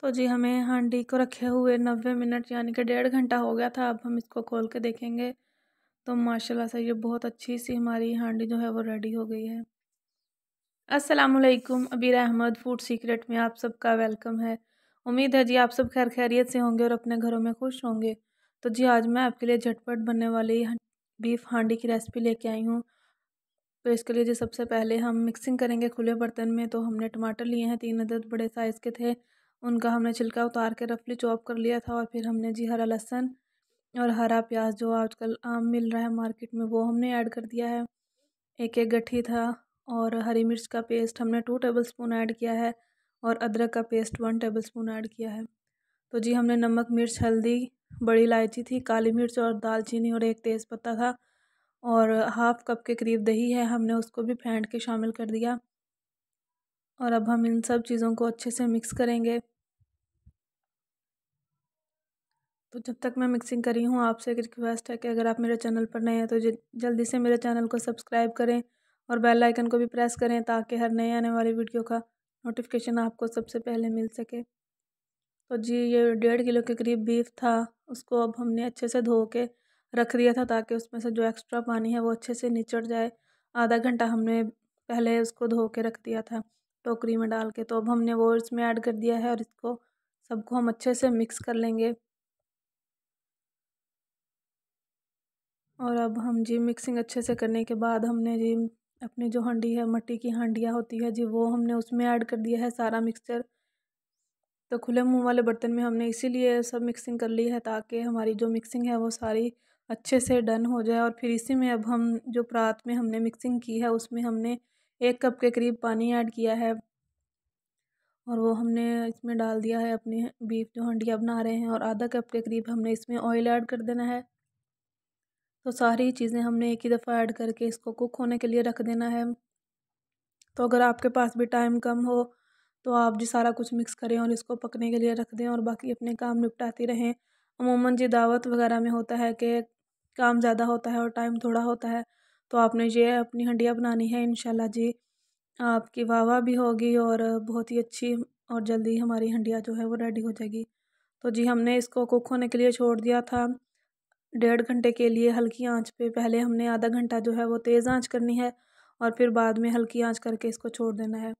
तो जी हमें हांडी को रखे हुए 90 मिनट यानी कि 1.5 घंटा हो गया था। अब हम इसको खोल के देखेंगे तो माशाल्लाह से ये बहुत अच्छी सी हमारी हांडी जो है वो रेडी हो गई है। अस्सलामुअलैकुम, अबीर अहमद फूड सीक्रेट में आप सबका वेलकम है। उम्मीद है जी आप सब खैर खैरियत से होंगे और अपने घरों में खुश होंगे। तो जी आज मैं आपके लिए झटपट बनने वाली बीफ हांडी की रेसिपी लेके आई हूँ। तो इसके लिए जी सबसे पहले हम मिक्सिंग करेंगे खुले बर्तन में। तो हमने टमाटर लिए हैं 3 अदद, बड़े साइज़ के थे। उनका हमने छिलका उतार के रफली चॉप कर लिया था। और फिर हमने जी हरा लहसुन और हरा प्याज जो आजकल आम मिल रहा है मार्केट में वो हमने ऐड कर दिया है। एक एक गट्ठी था। और हरी मिर्च का पेस्ट हमने 2 टेबलस्पून ऐड किया है। और अदरक का पेस्ट 1 टेबलस्पून ऐड किया है। तो जी हमने नमक, मिर्च, हल्दी, बड़ी इलायची थी, काली मिर्च और दालचीनी और एक तेज़पत्ता था। और हाफ़ कप के करीब दही है, हमने उसको भी फेंट के शामिल कर दिया। और अब हम इन सब चीज़ों को अच्छे से मिक्स करेंगे। तो जब तक मैं मिक्सिंग कर रही हूँ आपसे एक रिक्वेस्ट है कि अगर आप मेरे चैनल पर नए हैं तो जल्दी से मेरे चैनल को सब्सक्राइब करें और बेल आइकन को भी प्रेस करें ताकि हर नए आने वाली वीडियो का नोटिफिकेशन आपको सबसे पहले मिल सके। तो जी ये 1.5 किलो के करीब बीफ था, उसको अब हमने अच्छे से धो के रख दिया था ताकि उसमें से जो एक्स्ट्रा पानी है वो अच्छे से निचड़ जाए। आधा घंटा हमने पहले उसको धो के रख दिया था टोकरी में डाल के। तो अब हमने वो इसमें ऐड कर दिया है और इसको सबको हम अच्छे से मिक्स कर लेंगे। और अब हम जी मिक्सिंग अच्छे से करने के बाद हमने जी अपनी जो हांडी है, मिट्टी की हांडियाँ होती है जी, वो हमने उसमें ऐड कर दिया है सारा मिक्सचर। तो खुले मुंह वाले बर्तन में हमने इसीलिए सब मिक्सिंग कर ली है ताकि हमारी जो मिक्सिंग है वो सारी अच्छे से डन हो जाए। और फिर इसी में अब हम जो परात में हमने मिक्सिंग की है उसमें हमने 1 कप के करीब पानी ऐड किया है। और वो हमने इसमें डाल दिया है अपनी बीफ जो हांडियाँ बना रहे हैं। और आधा कप के करीब हमने इसमें ऑयल ऐड कर देना है। तो सारी चीज़ें हमने एक ही दफ़ा ऐड करके इसको कुक होने के लिए रख देना है। तो अगर आपके पास भी टाइम कम हो तो आप जी सारा कुछ मिक्स करें और इसको पकने के लिए रख दें और बाकी अपने काम निपटाती रहें। अमूमन जी दावत वगैरह में होता है कि काम ज़्यादा होता है और टाइम थोड़ा होता है। तो आपने ये अपनी हंडिया बनानी है, इंशाल्लाह जी आपकी वाह वाह भी होगी और बहुत ही अच्छी और जल्दी हमारी हंडिया जो है वो रेडी हो जाएगी। तो जी हमने इसको कुक होने के लिए छोड़ दिया था 1.5 घंटे के लिए हल्की आंच पे। पहले हमने आधा घंटा जो है वो तेज़ आंच करनी है और फिर बाद में हल्की आंच करके इसको छोड़ देना है।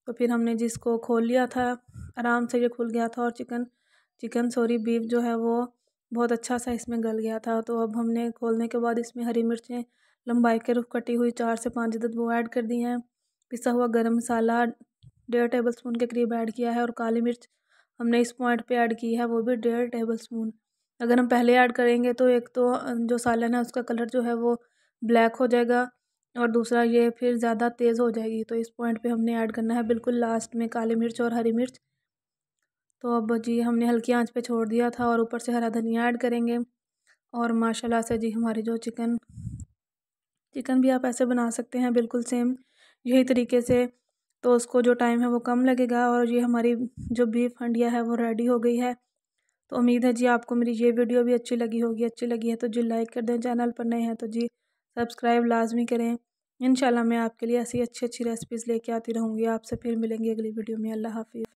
तो फिर हमने जिसको खोल लिया था, आराम से ये खुल गया था। और बीफ जो है वो बहुत अच्छा सा इसमें गल गया था। तो अब हमने खोलने के बाद इसमें हरी मिर्चें लंबाई के रुख कटी हुई 4 से 5 अदद वो ऐड कर दी हैं। पिसा हुआ गरम मसाला 1.5 टेबलस्पून के करीब ऐड किया है। और काली मिर्च हमने इस पॉइंट पे ऐड की है, वो भी 1.5 टेबलस्पून। अगर हम पहले ऐड करेंगे तो एक तो जो सालन है उसका कलर जो है वो ब्लैक हो जाएगा और दूसरा ये फिर ज़्यादा तेज़ हो जाएगी। तो इस पॉइंट पे हमने ऐड करना है बिल्कुल लास्ट में काली मिर्च और हरी मिर्च। तो अब जी हमने हल्की आंच पे छोड़ दिया था और ऊपर से हरा धनिया ऐड करेंगे। और माशाल्लाह से जी हमारी जो चिकन भी आप ऐसे बना सकते हैं बिल्कुल सेम यही तरीके से। तो उसको जो टाइम है वो कम लगेगा। और ये हमारी जो बीफ हंडिया है वो रेडी हो गई है। तो उम्मीद है जी आपको मेरी ये वीडियो भी अच्छी लगी होगी। अच्छी लगी है तो जी लाइक कर दें, चैनल पर नए हैं तो जी सब्सक्राइब लाजमी करें। इंशाल्लाह मैं आपके लिए ऐसी अच्छी अच्छी रेसिपीज़ लेके आती रहूँगी। आपसे फिर मिलेंगे अगली वीडियो में। अल्लाह हाफ़िज़।